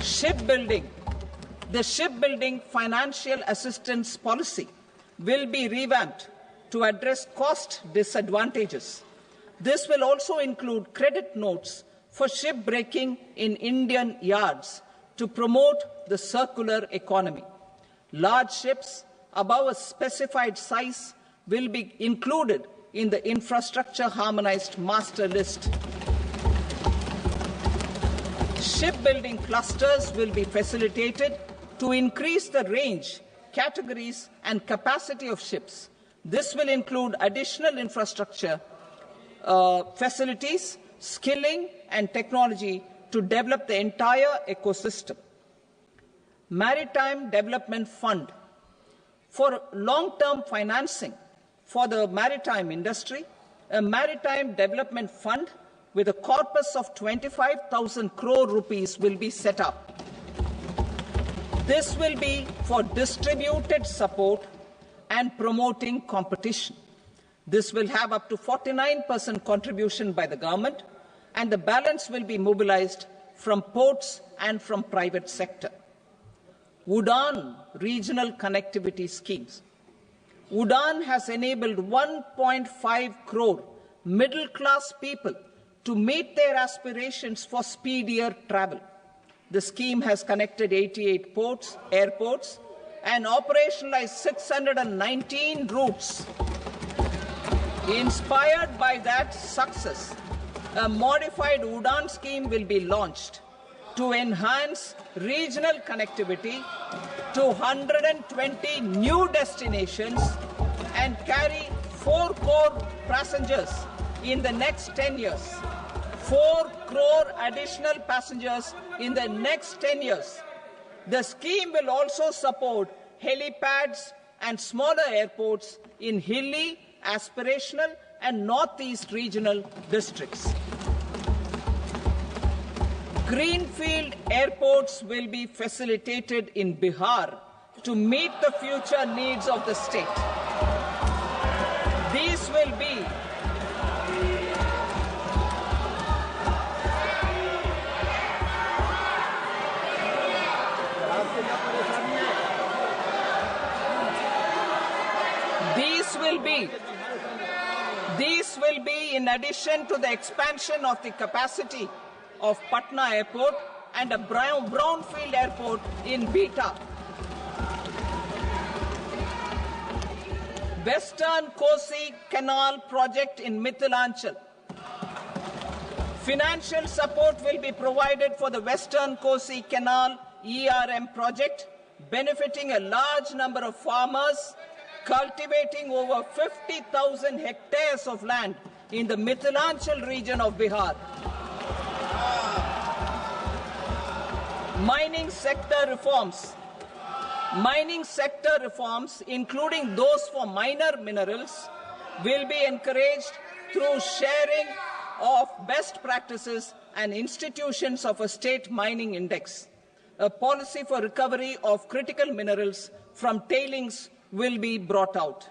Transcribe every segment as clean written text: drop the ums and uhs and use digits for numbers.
Shipbuilding. The shipbuilding financial assistance policy will be revamped to address cost disadvantages. This will also include credit notes for shipbreaking in Indian yards to promote the circular economy. Large ships above a specified size will be included in the infrastructure harmonized master list. Shipbuilding clusters will be facilitated to increase the range, categories and capacity of ships. This will include additional infrastructure, facilities, skilling and technology to develop the entire ecosystem. Maritime Development Fund. For long-term financing for the maritime industry, a Maritime Development Fund with a corpus of 25,000 crore rupees will be set up. This will be for distributed support and promoting competition. This will have up to 49% contribution by the government, and the balance will be mobilized from ports and from private sector. UDAN regional connectivity schemes. UDAN has enabled 1.5 crore middle-class people to meet their aspirations for speedier travel. The scheme has connected 88 airports, and operationalized 619 routes. Inspired by that success, a modified UDAN scheme will be launched to enhance regional connectivity to 120 new destinations and carry 4 crore passengers in the next 10 years. 4 crore additional passengers in the next 10 years. The scheme will also support helipads and smaller airports in hilly, aspirational and northeast regional districts. Greenfield airports will be facilitated in Bihar to meet the future needs of the state. These will be in addition to the expansion of the capacity of Patna Airport and a brownfield airport in Beta. Western Kosi Canal project in Mithilanchal. Financial support will be provided for the Western Kosi Canal ERM project, benefiting a large number of farmers cultivating over 50,000 hectares of land in the Mithilanchal region of Bihar. Mining sector reforms. Mining sector reforms, including those for minor minerals, will be encouraged through sharing of best practices and institutions of a state mining index. A policy for recovery of critical minerals from tailings will be brought out.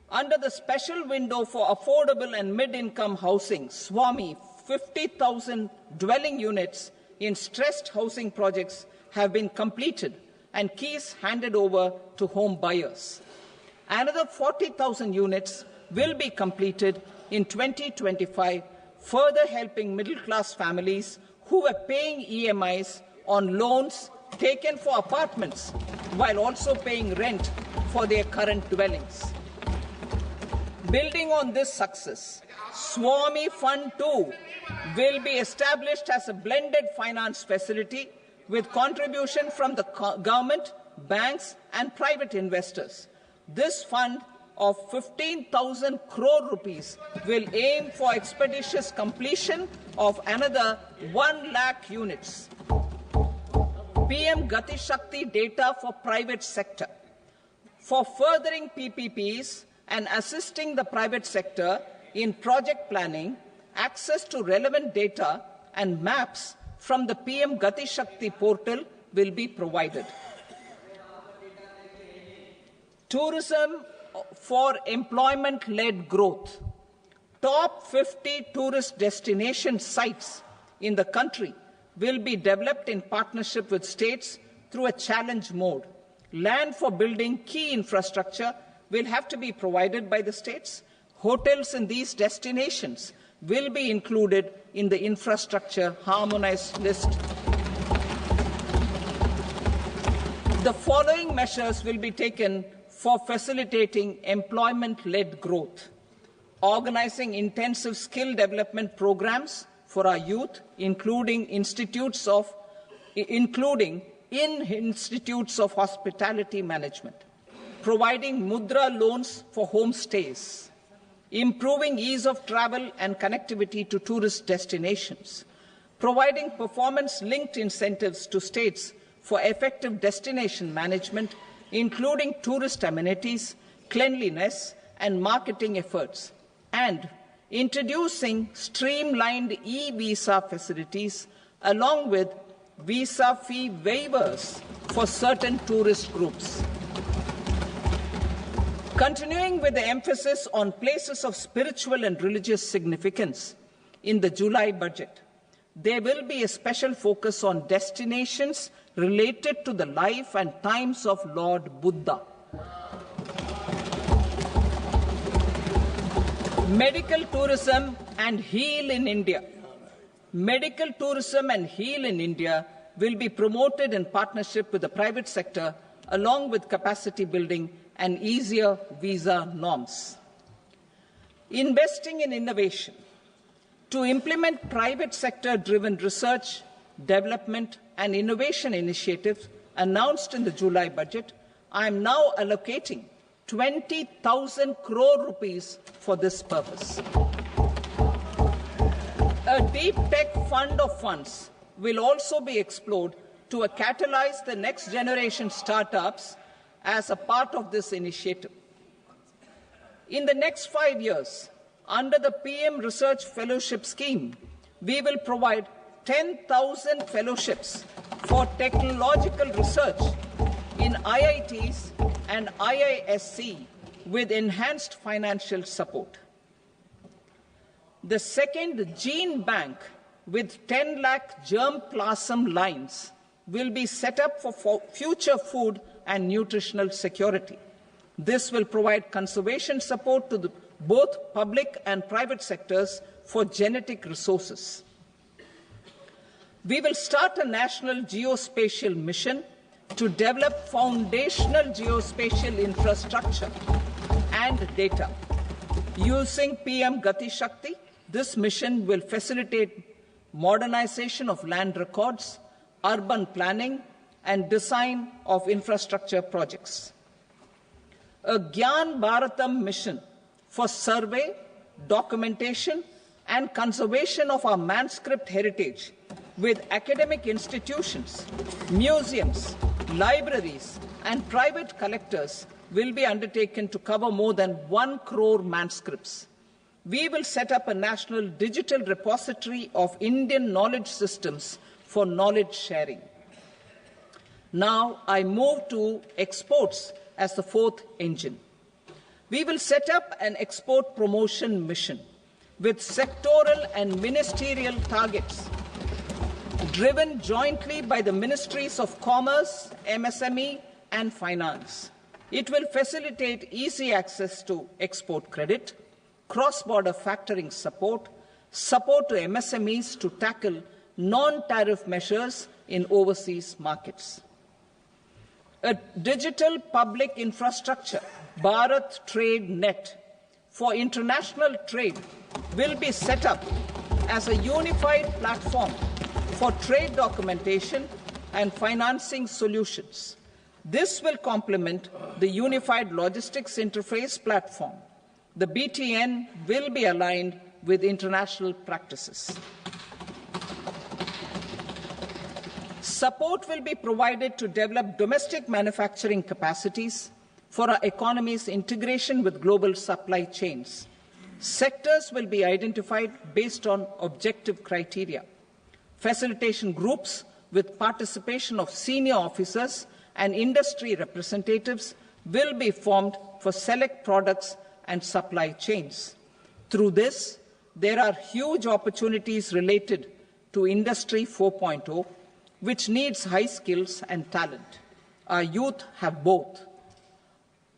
Under the special window for affordable and mid-income housing, SWAMI, 50,000 dwelling units in stressed housing projects have been completed and keys handed over to home buyers. Another 40,000 units will be completed in 2025, further helping middle-class families who were paying EMIs on loans taken for apartments while also paying rent for their current dwellings. Building on this success, SWAMI Fund 2 will be established as a blended finance facility with contribution from the government, banks and private investors. This fund of 15,000 crore rupees will aim for expeditious completion of another 1 lakh units. PM Gati Shakti data for private sector. For furthering PPPs and assisting the private sector in project planning, access to relevant data and maps from the PM Gati Shakti portal will be provided. Tourism for employment-led growth. Top 50 tourist destination sites in the country will be developed in partnership with states through a challenge mode. Land for building key infrastructure will have to be provided by the states. Hotels in these destinations will be included in the infrastructure harmonized list. The following measures will be taken for facilitating employment-led growth: organizing intensive skill development programs for our youth, including in institutes of hospitality management, providing mudra loans for homestays, improving ease of travel and connectivity to tourist destinations, providing performance-linked incentives to states for effective destination management, including tourist amenities, cleanliness, and marketing efforts, and introducing streamlined e-visa facilities along with visa fee waivers for certain tourist groups. Continuing with the emphasis on places of spiritual and religious significance, in the July budget, there will be a special focus on destinations related to the life and times of Lord Buddha. Medical tourism and heal in India. Medical tourism and heal in India will be promoted in partnership with the private sector, along with capacity building and easier visa norms. Investing in innovation. To implement private sector-driven research, development and innovation initiatives announced in the July budget, I am now allocating 20,000 crore rupees for this purpose. A deep tech fund of funds will also be explored to catalyze the next generation startups as a part of this initiative. In the next 5 years, under the PM Research Fellowship Scheme, we will provide 10,000 fellowships for technological research in IITs and IISc with enhanced financial support. The second gene bank with 10 lakh germplasm lines will be set up for future food and nutritional security. This will provide conservation support to both public and private sectors for genetic resources. We will start a national geospatial mission to develop foundational geospatial infrastructure and data. Using PM Gati Shakti, this mission will facilitate modernization of land records, urban planning, and design of infrastructure projects. A Gyan Bharatam mission for survey, documentation, and conservation of our manuscript heritage with academic institutions, museums, libraries, and private collectors will be undertaken to cover more than 1 crore manuscripts. We will set up a national digital repository of Indian knowledge systems for knowledge sharing. Now I move to exports as the fourth engine. We will set up an export promotion mission with sectoral and ministerial targets driven jointly by the Ministries of Commerce, MSME, and Finance. It will facilitate easy access to export credit, cross-border factoring support, support to MSMEs to tackle non-tariff measures in overseas markets. A digital public infrastructure, Bharat Trade Net, for international trade will be set up as a unified platform for trade documentation and financing solutions. This will complement the Unified Logistics Interface platform. The BTN will be aligned with international practices. Support will be provided to develop domestic manufacturing capacities for our economy's integration with global supply chains. Sectors will be identified based on objective criteria. Facilitation groups with participation of senior officers and industry representatives will be formed for select products and supply chains. Through this, there are huge opportunities related to Industry 4.0, which needs high skills and talent. Our youth have both.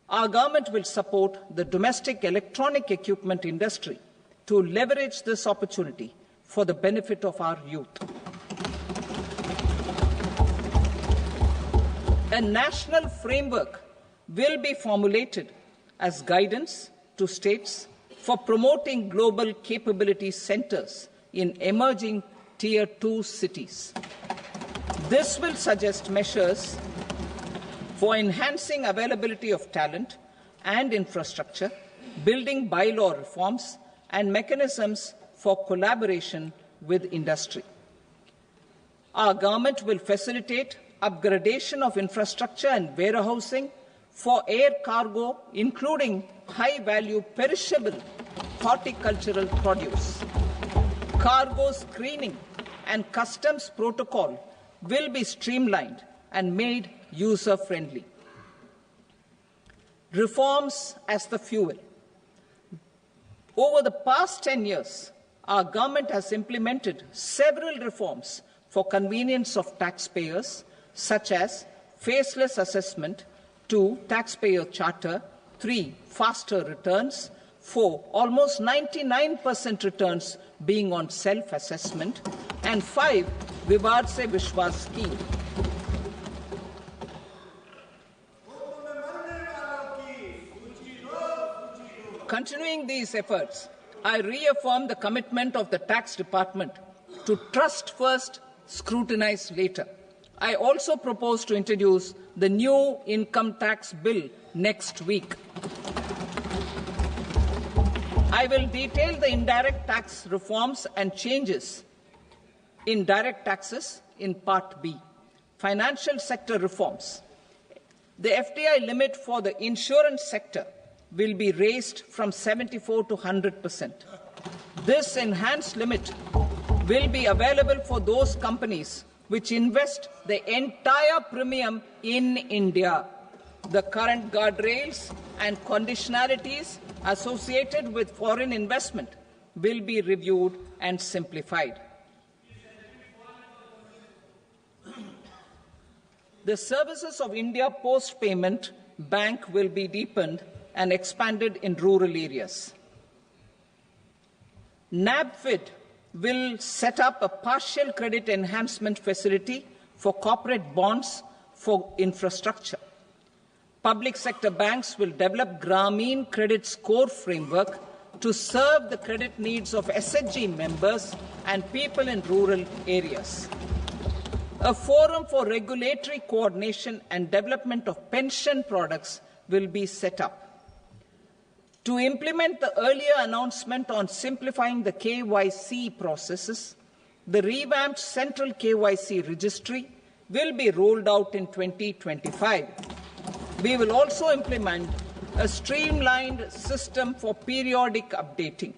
Our government will support the domestic electronic equipment industry to leverage this opportunity for the benefit of our youth. A national framework will be formulated as guidance to states for promoting global capability centers in emerging Tier 2 cities. This will suggest measures for enhancing availability of talent and infrastructure, building bylaw reforms, and mechanisms for collaboration with industry. Our government will facilitate upgradation of infrastructure and warehousing for air cargo, including high-value perishable horticultural produce. Cargo screening and customs protocol will be streamlined and made user-friendly. Reforms as the fuel. Over the past 10 years, our government has implemented several reforms for convenience of taxpayers, such as faceless assessment, 2, taxpayer charter, 3, faster returns, 4, almost 99% returns being on self-assessment, and 5, Vivad Se Vishwas scheme. Continuing these efforts, I reaffirm the commitment of the Tax Department to trust first, scrutinize later. I also propose to introduce the new income tax bill next week. I will detail the indirect tax reforms and changes in direct taxes in Part B. Financial sector reforms. The FDI limit for the insurance sector will be raised from 74 to 100%. This enhanced limit will be available for those companies which invest the entire premium in India. The current guardrails and conditionalities associated with foreign investment will be reviewed and simplified. The services of India Post Payment Bank will be deepened and expanded in rural areas. NABFID will set up a partial credit enhancement facility for corporate bonds for infrastructure. Public sector banks will develop Grameen Credit Score framework to serve the credit needs of SHG members and people in rural areas. A forum for regulatory coordination and development of pension products will be set up. To implement the earlier announcement on simplifying the KYC processes, the revamped Central KYC Registry will be rolled out in 2025. We will also implement a streamlined system for periodic updating.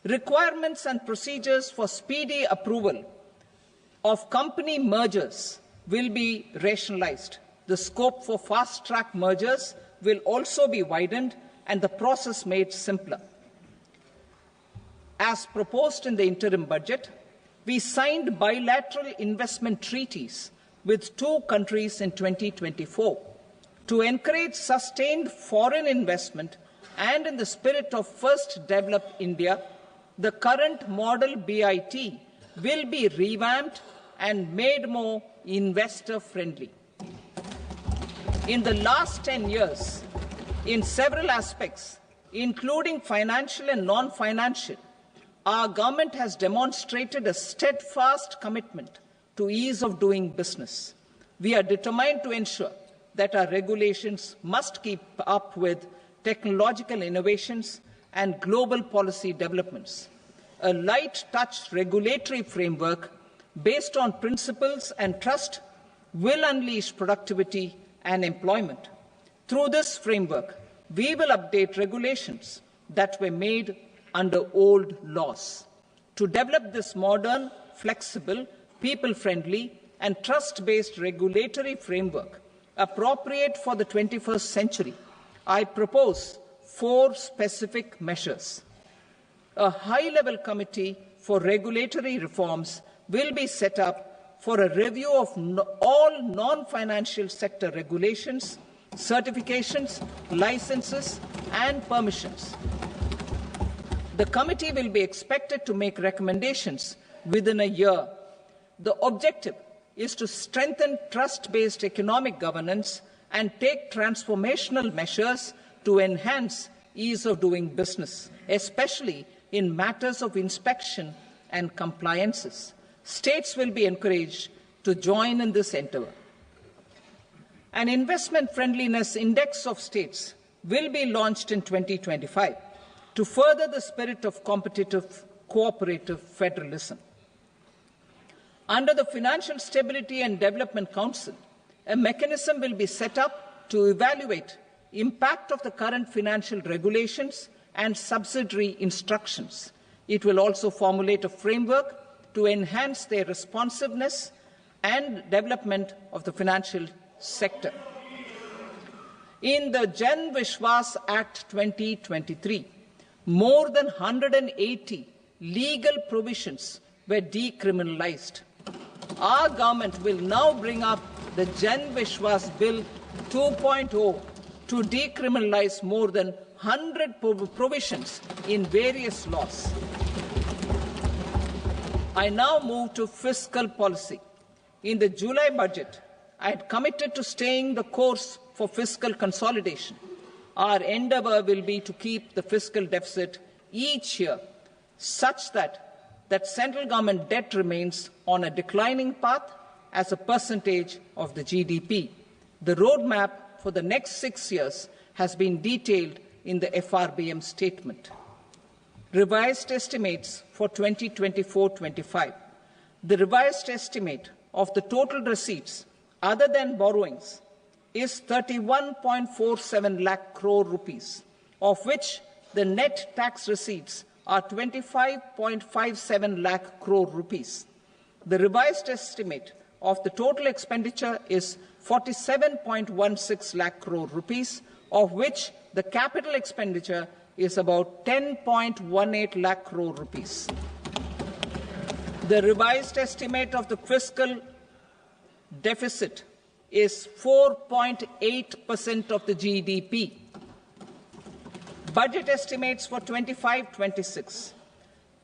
Requirements and procedures for speedy approval of company mergers will be rationalized. The scope for fast-track mergers will also be widened and the process made simpler. As proposed in the interim budget, we signed bilateral investment treaties with 2 countries in 2024 to encourage sustained foreign investment, and in the spirit of First Develop India, the current model BIT will be revamped and made more investor-friendly. In the last 10 years, in several aspects, including financial and non-financial, our government has demonstrated a steadfast commitment to ease of doing business. We are determined to ensure that our regulations must keep up with technological innovations and global policy developments. A light-touch regulatory framework based on principles and trust will unleash productivity and employment. Through this framework, we will update regulations that were made under old laws. To develop this modern, flexible, people-friendly and trust-based regulatory framework appropriate for the 21st century, I propose 4 specific measures. A high-level committee for regulatory reforms will be set up for a review of all non-financial sector regulations, certifications, licenses and permissions. The committee will be expected to make recommendations within a year. The objective is to strengthen trust-based economic governance and take transformational measures to enhance ease of doing business, especially in matters of inspection and compliances. States will be encouraged to join in this endeavour. An investment friendliness index of states will be launched in 2025 to further the spirit of competitive, cooperative federalism. Under the Financial Stability and Development Council, a mechanism will be set up to evaluate impact of the current financial regulations and subsidiary instructions. It will also formulate a framework to enhance their responsiveness and development of the financial sector. In the Jan Vishwas Act 2023, more than 180 legal provisions were decriminalized. Our government will now bring up the Jan Vishwas Bill 2.0 to decriminalize more than 100 provisions in various laws. I now move to fiscal policy. In the July budget, I had committed to staying the course for fiscal consolidation. Our endeavour will be to keep the fiscal deficit each year such that central government debt remains on a declining path as a percentage of the GDP. The roadmap for the next 6 years has been detailed in the FRBM statement. Revised estimates for 2024-25. The revised estimate of the total receipts other than borrowings is 31.47 lakh crore rupees, of which the net tax receipts are 25.57 lakh crore rupees. The revised estimate of the total expenditure is 47.16 lakh crore rupees, of which the capital expenditure is about 10.18 lakh crore rupees. The revised estimate of the fiscal deficit is 4.8% of the GDP. Budget estimates for 25-26.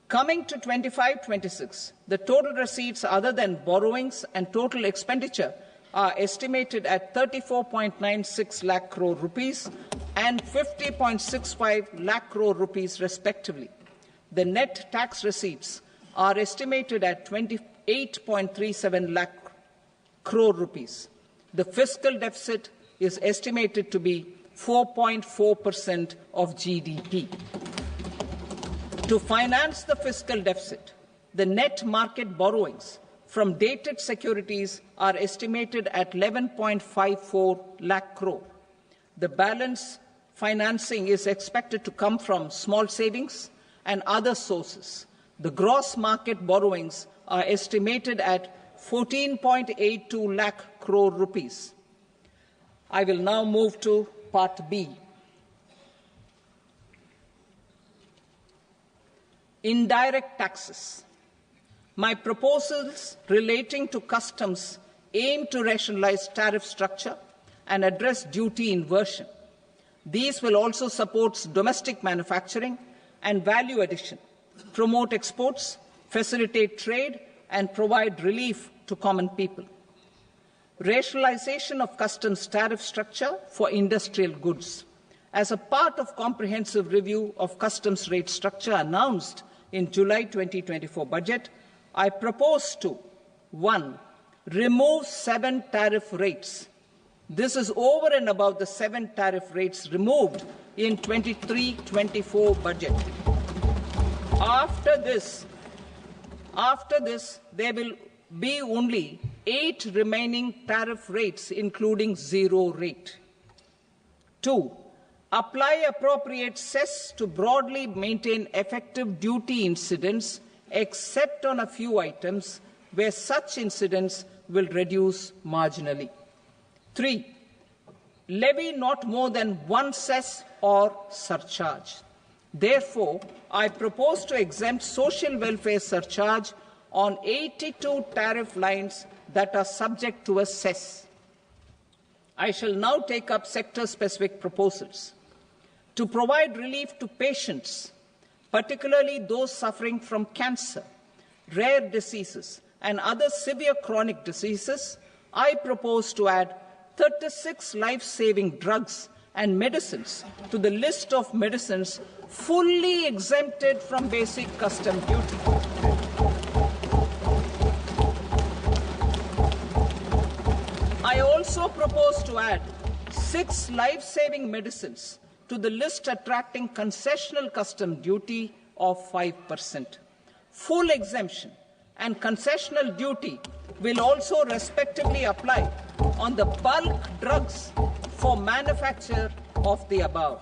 Coming to 25-26, the total receipts other than borrowings and total expenditure are estimated at 34.96 lakh crore rupees and 50.65 lakh crore rupees respectively. The net tax receipts are estimated at 28.37 lakh crore rupees. The fiscal deficit is estimated to be 4.4% of GDP. To finance the fiscal deficit, the net market borrowings from dated securities are estimated at 11.54 lakh crore. The balance financing is expected to come from small savings and other sources. The gross market borrowings are estimated at 14.82 lakh crore rupees. I will now move to Part B. Indirect taxes. My proposals relating to customs aim to rationalize tariff structure and address duty inversion. These will also support domestic manufacturing and value addition, promote exports, facilitate trade, and provide relief to common people. Rationalization of customs tariff structure for industrial goods. As a part of comprehensive review of customs rate structure announced in July 2024 budget, I propose to 1. Remove 7 tariff rates. This is over and above the 7 tariff rates removed in 23-24 budget. After this, there will be only 8 remaining tariff rates, including 0 rate. 2. Apply appropriate cess to broadly maintain effective duty incidence, except on a few items where such incidence will reduce marginally. 3. Levy not more than 1 cess or surcharge. Therefore, I propose to exempt social welfare surcharge on 82 tariff lines that are subject to a cess. I shall now take up sector-specific proposals. To provide relief to patients, particularly those suffering from cancer, rare diseases, and other severe chronic diseases, I propose to add 36 life-saving drugs and medicines to the list of medicines fully exempted from basic custom duty. I also propose to add 6 life-saving medicines to the list attracting concessional custom duty of 5%. Full exemption and concessional duty will also respectively apply on the bulk drugs for manufacture of the above.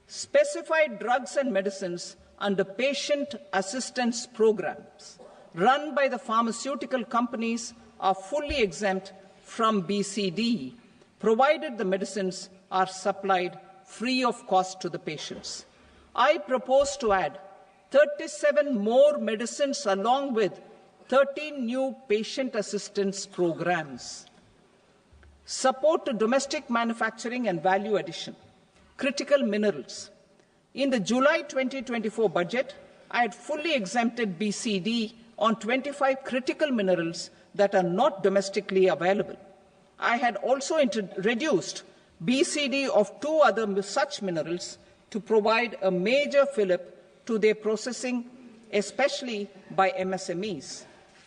Specified drugs and medicines under patient assistance programs run by the pharmaceutical companies are fully exempt from BCD, provided the medicines are supplied free of cost to the patients. I propose to add 37 more medicines along with 13 new patient assistance programs. Support to domestic manufacturing and value addition. Critical minerals. In the July 2024 budget, I had fully exempted BCD on 25 critical minerals that are not domestically available. I had also reduced BCD of 2 other such minerals to provide a major fillip to their processing, especially by MSMEs.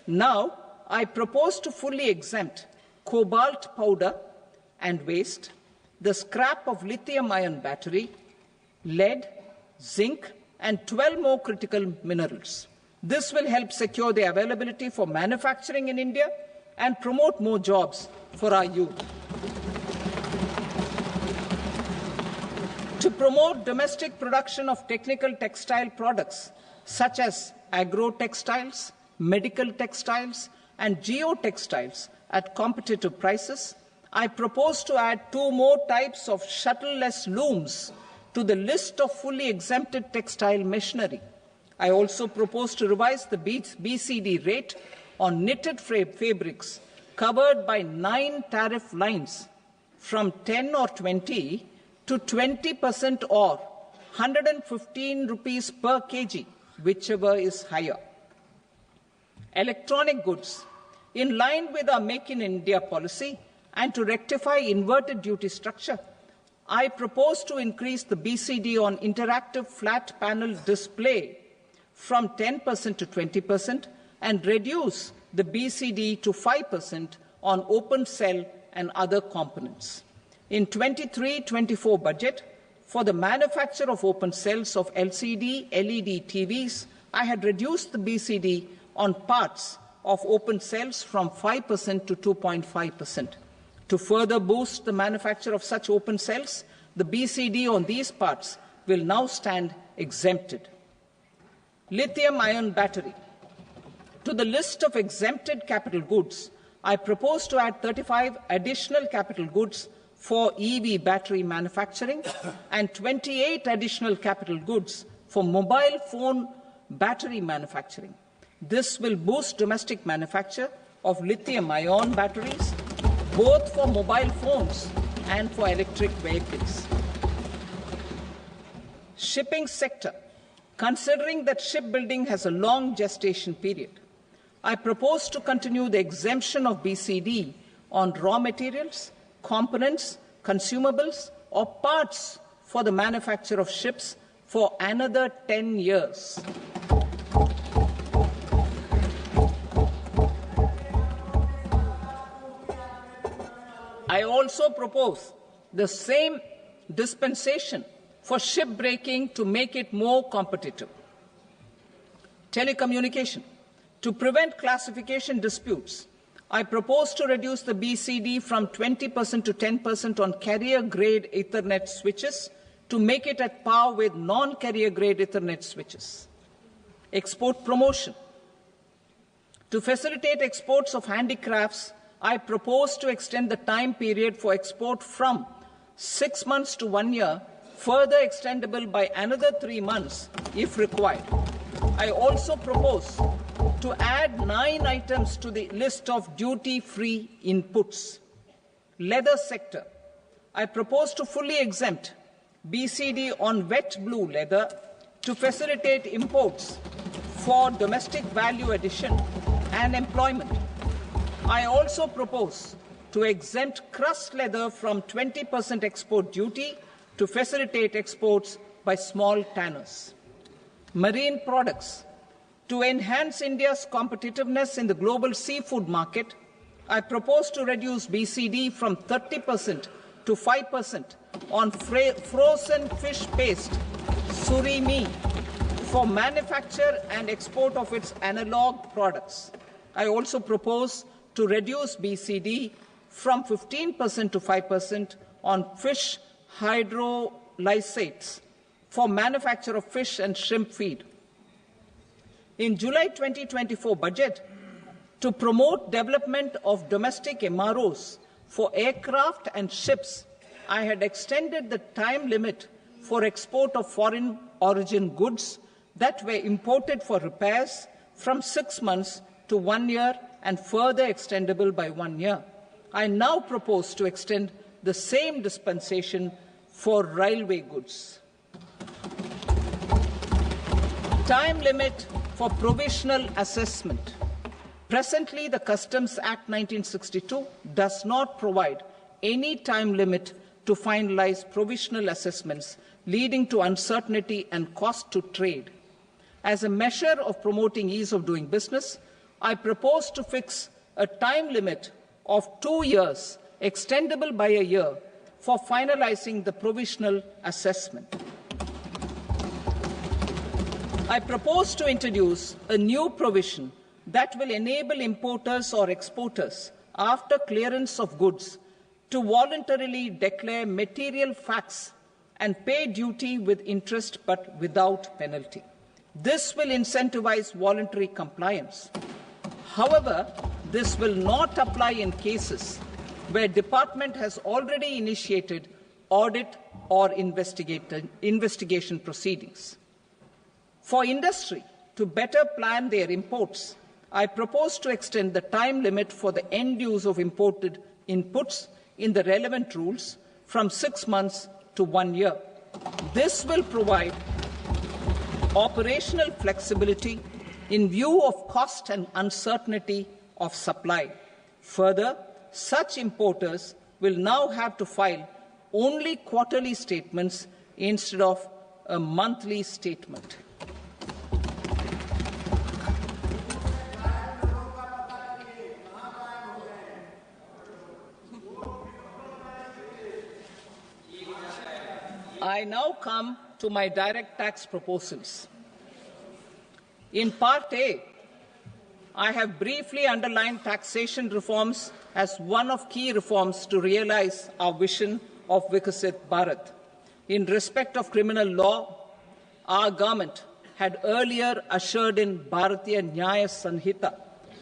Now, I propose to fully exempt cobalt powder and waste, the scrap of lithium-ion battery, lead, zinc, and 12 more critical minerals. This will help secure the availability for manufacturing in India and promote more jobs for our youth. To promote domestic production of technical textile products such as agro-textiles, medical textiles, and geotextiles at competitive prices, I propose to add 2 more types of shuttle-less looms to the list of fully exempted textile machinery. I also propose to revise the BCD rate on knitted fabrics covered by 9 tariff lines from 10 or 20 to 20% or 115 rupees per kg, whichever is higher. Electronic goods. In line with our Make in India policy and to rectify inverted duty structure, I propose to increase the BCD on interactive flat panel display from 10% to 20% and reduce the BCD to 5% on open cell and other components. In 23-24 budget, for the manufacture of open cells of LCD, LED TVs, I had reduced the BCD on parts of open cells from 5% to 2.5%. To further boost the manufacture of such open cells, the BCD on these parts will now stand exempted. Lithium-ion battery. To the list of exempted capital goods, I propose to add 35 additional capital goods for EV battery manufacturing and 28 additional capital goods for mobile phone battery manufacturing. This will boost domestic manufacture of lithium-ion batteries, both for mobile phones and for electric vehicles. Shipping sector. Considering that shipbuilding has a long gestation period, I propose to continue the exemption of BCD on raw materials, components, consumables, or parts for the manufacture of ships for another 10 years. I also propose the same dispensation for shipbreaking to make it more competitive. Telecommunication. To prevent classification disputes, I propose to reduce the BCD from 20% to 10% on carrier-grade Ethernet switches to make it at par with non-carrier-grade Ethernet switches. Export promotion. To facilitate exports of handicrafts, I propose to extend the time period for export from 6 months to 1 year further extendable by another 3 months if required. I also propose to add 9 items to the list of duty-free inputs. Leather sector. I propose to fully exempt BCD on wet blue leather to facilitate imports for domestic value addition and employment. I also propose to exempt crust leather from 20% export duty to facilitate exports by small tanners. Marine products. To enhance India's competitiveness in the global seafood market, I propose to reduce BCD from 30% to 5% on frozen fish paste, surimi, for manufacture and export of its analog products. I also propose to reduce BCD from 15% to 5% on fish hydrolysates for manufacture of fish and shrimp feed. In July 2024 budget, to promote development of domestic MROs for aircraft and ships, I had extended the time limit for export of foreign origin goods that were imported for repairs from 6 months to 1 year and further extendable by 1 year. I now propose to extend the same dispensation for railway goods. Time limit for provisional assessment. Presently, the Customs Act 1962 does not provide any time limit to finalize provisional assessments, leading to uncertainty and cost to trade. As a measure of promoting ease of doing business, I propose to fix a time limit of 2 years, extendable by a year, for finalizing the provisional assessment. I propose to introduce a new provision that will enable importers or exporters, after clearance of goods, to voluntarily declare material facts and pay duty with interest but without penalty. This will incentivize voluntary compliance. However, this will not apply in cases where department has already initiated audit or investigation proceedings. For industry to better plan their imports, I propose to extend the time limit for the end use of imported inputs in the relevant rules from 6 months to 1 year. This will provide operational flexibility in view of cost and uncertainty of supply. Further, such importers will now have to file only quarterly statements instead of a monthly statement. I now come to my direct tax proposals. In Part A, I have briefly underlined taxation reforms as one of key reforms to realize our vision of Vikasit Bharat. In respect of criminal law, our government had earlier ushered in Bharatiya Nyaya Sanhita,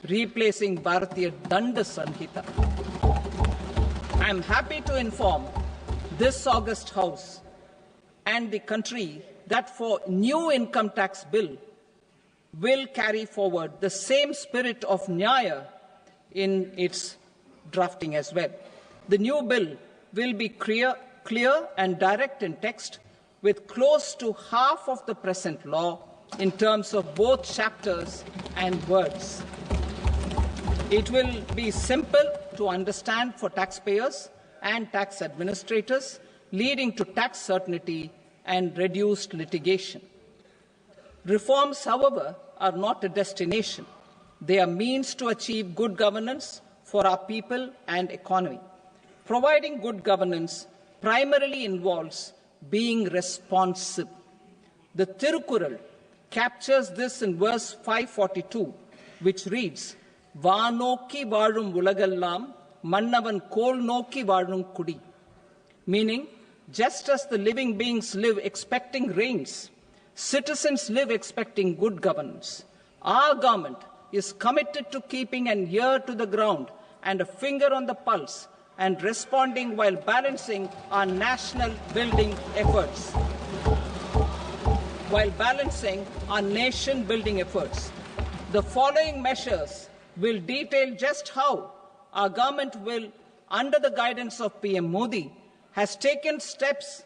replacing Bharatiya Danda Sanhita. I am happy to inform this august House and the country that for new income tax bill will carry forward the same spirit of Nyaya in its drafting as well. The new bill will be clear and direct in text, with close to half of the present law in terms of both chapters and words. It will be simple to understand for taxpayers and tax administrators, leading to tax certainty and reduced litigation. Reforms, however, are not a destination. They are means to achieve good governance for our people and economy. Providing good governance primarily involves being responsive. The Tirukural captures this in verse 542, which reads, "Vaanokki vaazhum ulagallam, mannavan kol nokki vaazhum kudi," meaning, just as the living beings live expecting rains, citizens live expecting good governance. Our government is committed to keeping an ear to the ground and a finger on the pulse and responding while balancing our national building efforts. The following measures will detail just how our government will, under the guidance of PM Modi, has taken steps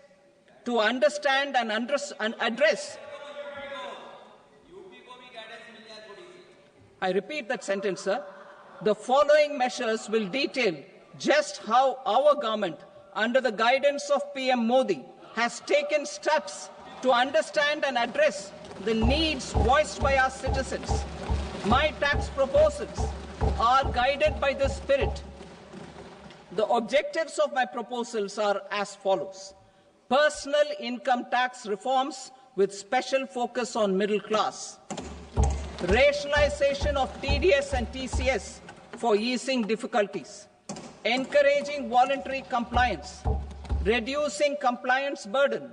to understand and address. I repeat that sentence, sir. The following measures will detail just how our government, under the guidance of PM Modi, has taken steps to understand and address the needs voiced by our citizens. My tax proposals are guided by this spirit. The objectives of my proposals are as follows. Personal income tax reforms with special focus on middle class. Rationalization of TDS and TCS for easing difficulties. Encouraging voluntary compliance. Reducing compliance burden.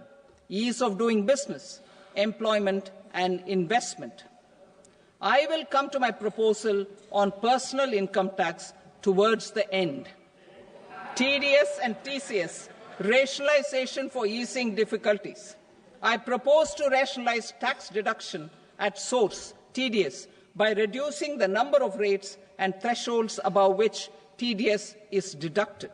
Ease of doing business, employment and investment. I will come to my proposal on personal income tax towards the end. TDS and TCS, rationalization for easing difficulties. I propose to rationalize tax deduction at source, TDS, by reducing the number of rates and thresholds above which TDS is deducted.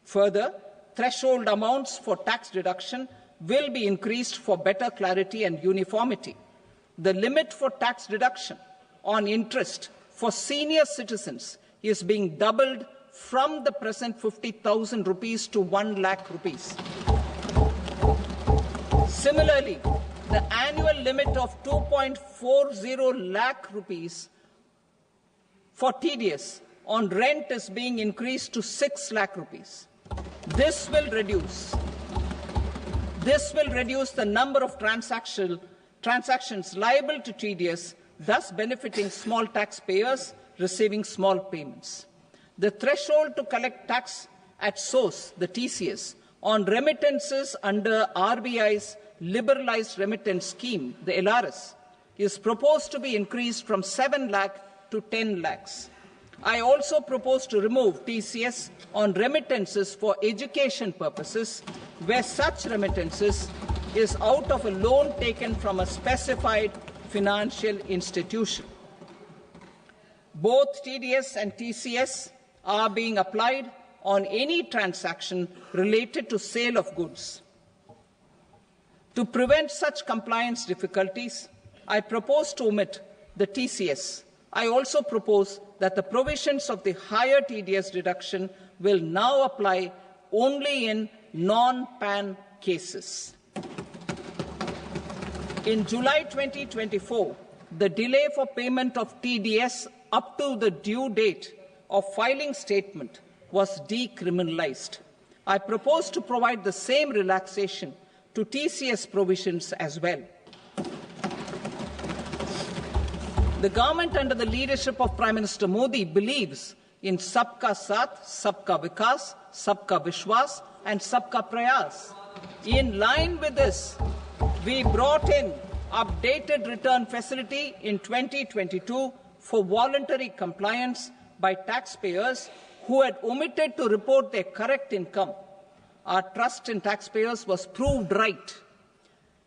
Further, threshold amounts for tax deduction will be increased for better clarity and uniformity. The limit for tax deduction on interest for senior citizens is being doubled from the present 50,000 rupees to 1 lakh rupees. Similarly, the annual limit of 2.40 lakh rupees for TDS on rent is being increased to 6 lakh rupees. This will reduce the number of transactions liable to TDS, thus benefiting small taxpayers receiving small payments. The threshold to collect tax at source, the TCS, on remittances under RBI's liberalized remittance scheme, the LRS, is proposed to be increased from 7 lakh to 10 lakhs. I also propose to remove TCS on remittances for education purposes, where such remittances is out of a loan taken from a specified financial institution. Both TDS and TCS are being applied on any transaction related to sale of goods. To prevent such compliance difficulties, I propose to omit the TCS. I also propose that the provisions of the higher TDS deduction will now apply only in non-PAN cases. In July 2024, the delay for payment of TDS up to the due date of filing statement was decriminalized. I propose to provide the same relaxation to TCS provisions as well. The government under the leadership of Prime Minister Modi believes in Sabka Saath, Sabka Vikas, Sabka Vishwas and Sabka Prayas. In line with this, we brought in updated return facility in 2022 for voluntary compliance by taxpayers who had omitted to report their correct income. Our trust in taxpayers was proved right.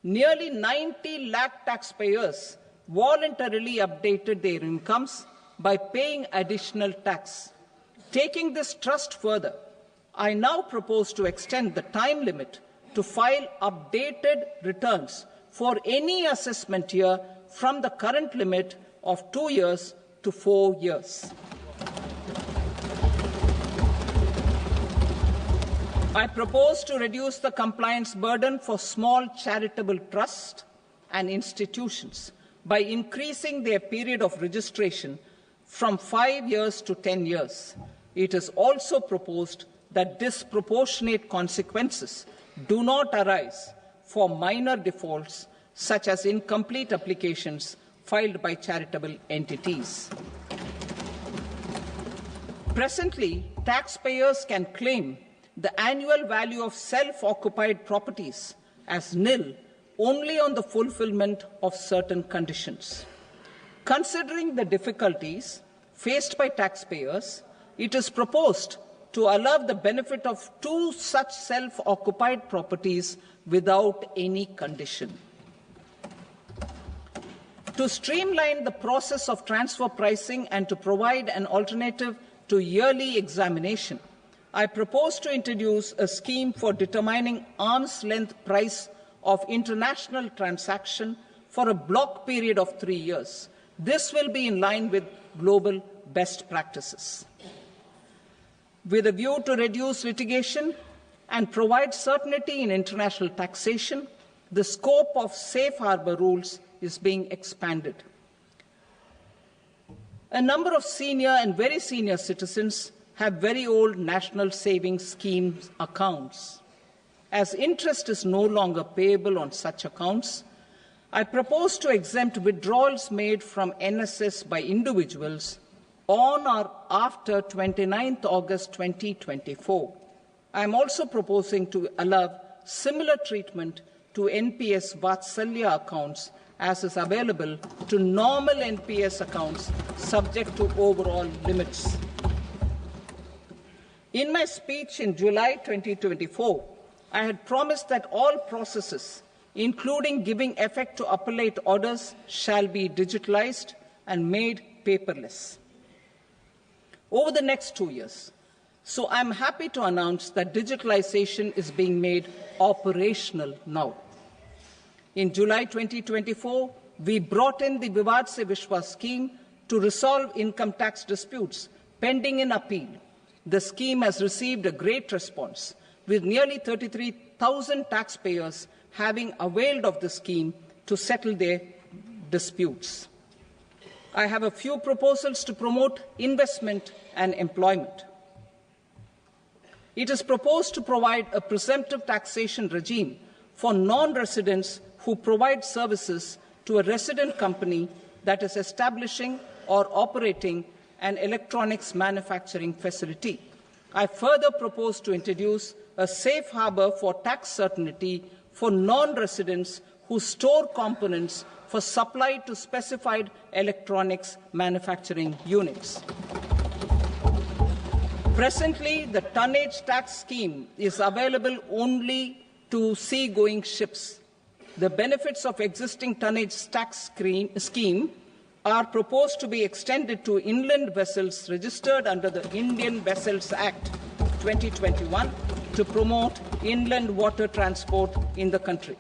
Nearly 90 lakh taxpayers voluntarily updated their incomes by paying additional tax. Taking this trust further, I now propose to extend the time limit to file updated returns for any assessment year from the current limit of 2 years to 4 years. I propose to reduce the compliance burden for small charitable trusts and institutions by increasing their period of registration from 5 years to 10 years. It is also proposed that disproportionate consequences do not arise for minor defaults, such as incomplete applications filed by charitable entities. Presently, taxpayers can claim the annual value of self-occupied properties as nil only on the fulfillment of certain conditions. Considering the difficulties faced by taxpayers, it is proposed to allow the benefit of 2 such self-occupied properties without any condition. To streamline the process of transfer pricing and to provide an alternative to yearly examination, I propose to introduce a scheme for determining arm's length price of international transaction for a block period of 3 years. This will be in line with global best practices. With a view to reduce litigation and provide certainty in international taxation, the scope of safe harbour rules is being expanded. A number of senior and very senior citizens have very old national savings schemes accounts. As interest is no longer payable on such accounts, I propose to exempt withdrawals made from NSS by individuals on or after 29th August 2024. I am also proposing to allow similar treatment to NPS Vatsalya accounts as is available to normal NPS accounts subject to overall limits. In my speech in July 2024, I had promised that all processes, including giving effect to appellate orders, shall be digitalized and made paperless over the next 2 years. So I'm happy to announce that digitalization is being made operational now. In July 2024, we brought in the Vivad Se Vishwas scheme to resolve income tax disputes pending in appeal. The scheme has received a great response, with nearly 33,000 taxpayers having availed of the scheme to settle their disputes. I have a few proposals to promote investment and employment. It is proposed to provide a presumptive taxation regime for non-residents who provide services to a resident company that is establishing or operating an electronics manufacturing facility. I further propose to introduce a safe harbour for tax certainty for non-residents who store components for supply to specified electronics manufacturing units. Presently, the tonnage tax scheme is available only to sea-going ships. The benefits of existing tonnage tax scheme are proposed to be extended to inland vessels registered under the Indian Vessels Act 2021 to promote inland water transport in the country.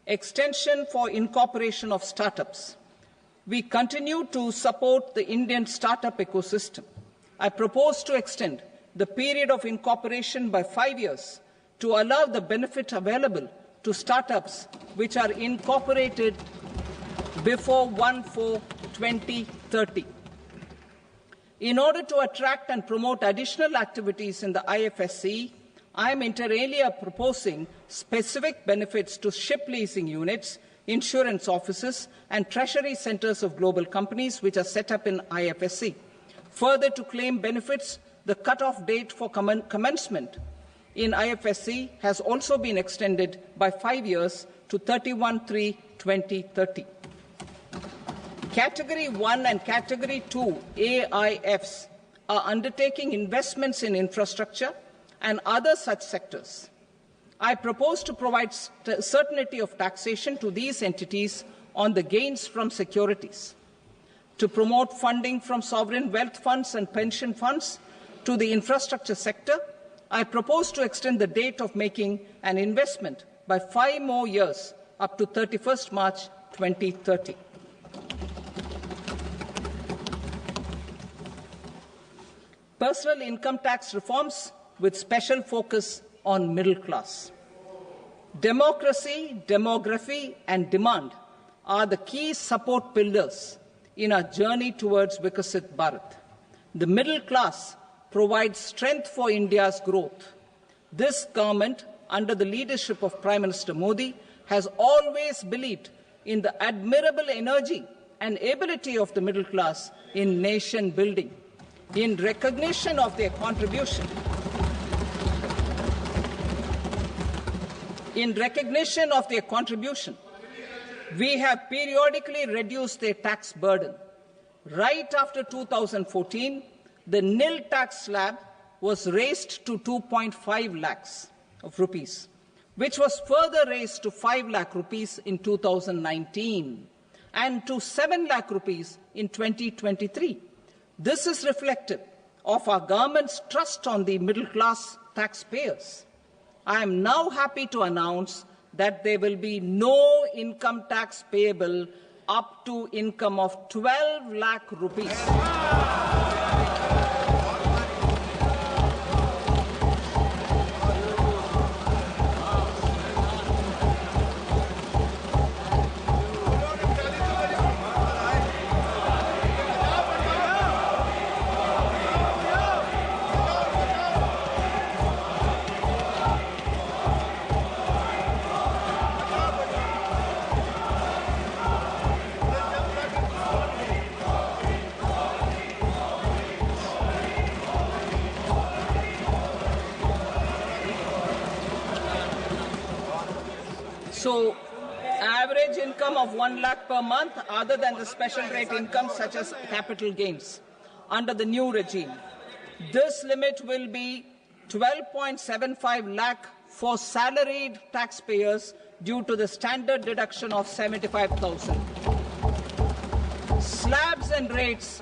Extension for incorporation of startups. We continue to support the Indian startup ecosystem. I propose to extend the period of incorporation by 5 years to allow the benefit available to startups which are incorporated before 1/4/2030. In order to attract and promote additional activities in the IFSC, I am inter alia proposing specific benefits to ship leasing units, insurance offices, and treasury centres of global companies which are set up in IFSC. Further, to claim benefits, the cut-off date for commencement in IFSC has also been extended by 5 years to 31/3/2030. Category 1 and Category 2 AIFs are undertaking investments in infrastructure and other such sectors. I propose to provide certainty of taxation to these entities on the gains from securities, to promote funding from sovereign wealth funds and pension funds to the infrastructure sector. I propose to extend the date of making an investment by 5 more years up to 31st March 2030. Personal income tax reforms with special focus on middle class. Democracy, demography, and demand are the key support pillars in our journey towards Vikasit Bharat. The middle class provides strength for India's growth. This government, under the leadership of Prime Minister Modi, has always believed in the admirable energy and ability of the middle class in nation building. In recognition of their contribution, we have periodically reduced their tax burden. Right after 2014, the nil tax slab was raised to 2.5 lakhs of rupees, which was further raised to 5 lakh rupees in 2019 and to 7 lakh rupees in 2023. This is reflective of our government's trust on the middle-class taxpayers. I am now happy to announce that there will be no income tax payable up to income of 12 lakh rupees. So, average income of 1 lakh per month other than the special rate income such as capital gains under the new regime. This limit will be 12.75 lakh for salaried taxpayers due to the standard deduction of 75,000. Slabs and rates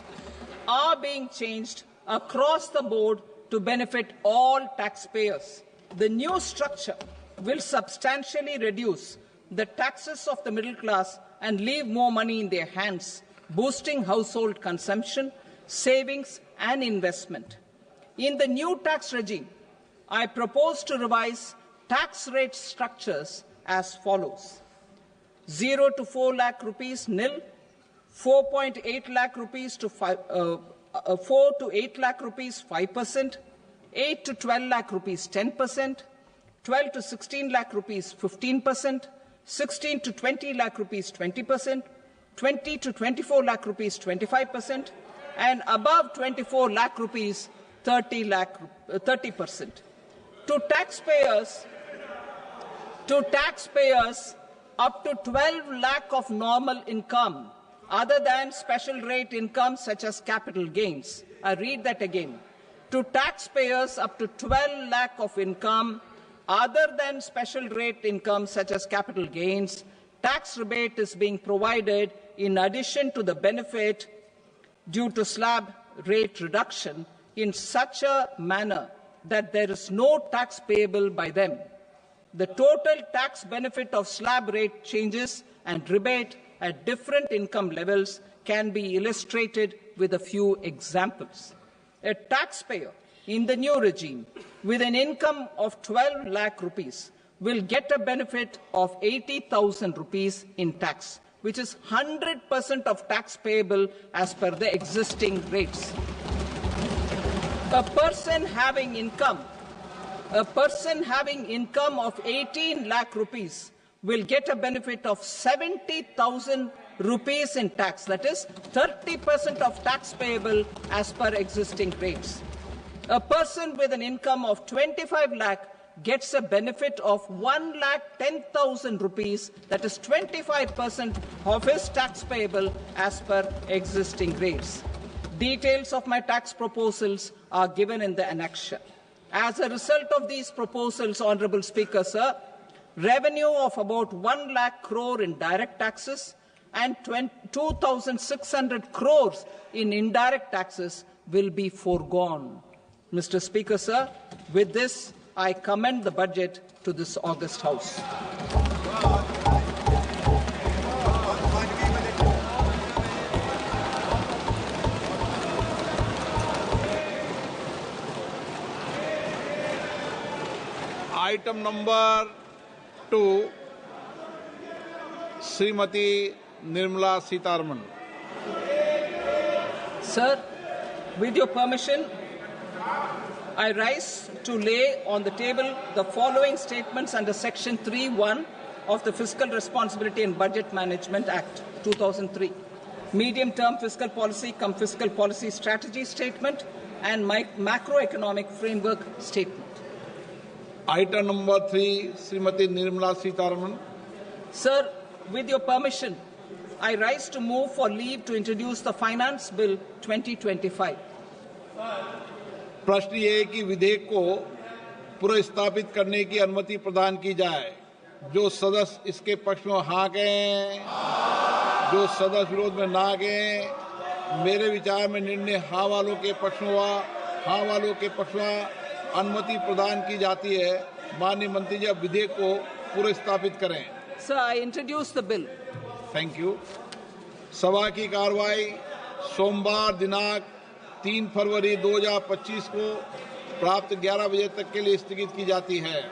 are being changed across the board to benefit all taxpayers. The new structure will substantially reduce the taxes of the middle class and leave more money in their hands, boosting household consumption, savings and investment. In the new tax regime, I propose to revise tax rate structures as follows: 0 to 4 lakh rupees nil, 4.8 lakh rupees to 4 to 8 lakh rupees 5%, 8 to 12 lakh rupees 10%, 12 to 16 lakh rupees 15%, 16 to 20 lakh rupees 20%, 20 to 24 lakh rupees 25%, and above 24 lakh rupees 30%. To taxpayers up to 12 lakh of normal income, other than special rate income such as capital gains. I read that again. To taxpayers up to 12 lakh of income, other than special rate income such as capital gains, tax rebate is being provided in addition to the benefit due to slab rate reduction in such a manner that there is no tax payable by them. The total tax benefit of slab rate changes and rebate at different income levels can be illustrated with a few examples. A taxpayer in the new regime with an income of 12 lakh rupees will get a benefit of 80,000 rupees in tax, which is 100% of tax payable as per the existing rates. A person having income of 18 lakh rupees will get a benefit of 70,000 rupees in tax, that is 30% of tax payable as per existing rates. A person with an income of 25 lakh gets a benefit of 1,10,000 rupees, that is 25% of his tax payable as per existing rates. Details of my tax proposals are given in the annexure. As a result of these proposals, Honourable Speaker, sir, revenue of about 1 lakh crore in direct taxes and 2,600 crores in indirect taxes will be foregone. Mr. Speaker, sir, with this, I commend the budget to this august House. Item number 2, Srimati Nirmala Sitharaman. Sir, with your permission, I rise to lay on the table the following statements under Section 3(1) of the Fiscal Responsibility and Budget Management Act 2003, medium-term fiscal policy cum fiscal policy strategy statement and macroeconomic framework statement. Item number 3, Srimati Nirmala Sitharaman. Sir, with your permission, I rise to move for leave to introduce the Finance Bill 2025. प्रश्न ये है कि विधेयक को पुनर्स्थापित करने की अनुमति प्रदान की जाए। जो सदस्य इसके पक्ष में हाँ कहें, जो सदस्य विरोध में ना कहें। मेरे विचार में निर्णय हाँ वालों के पक्ष में हुआ। हाँ वालों के पक्ष में अनुमति प्रदान की जाती है। माननीय मंत्री जी, अब विधेयक को पुनर्स्थापित करें। Sir, I introduce the bill. Thank you. सभा की कार्रवाई सोमवार दिनांक 3 फरवरी 2025 को प्राप्त 11 बजे तक के लिए स्थगित की जाती है।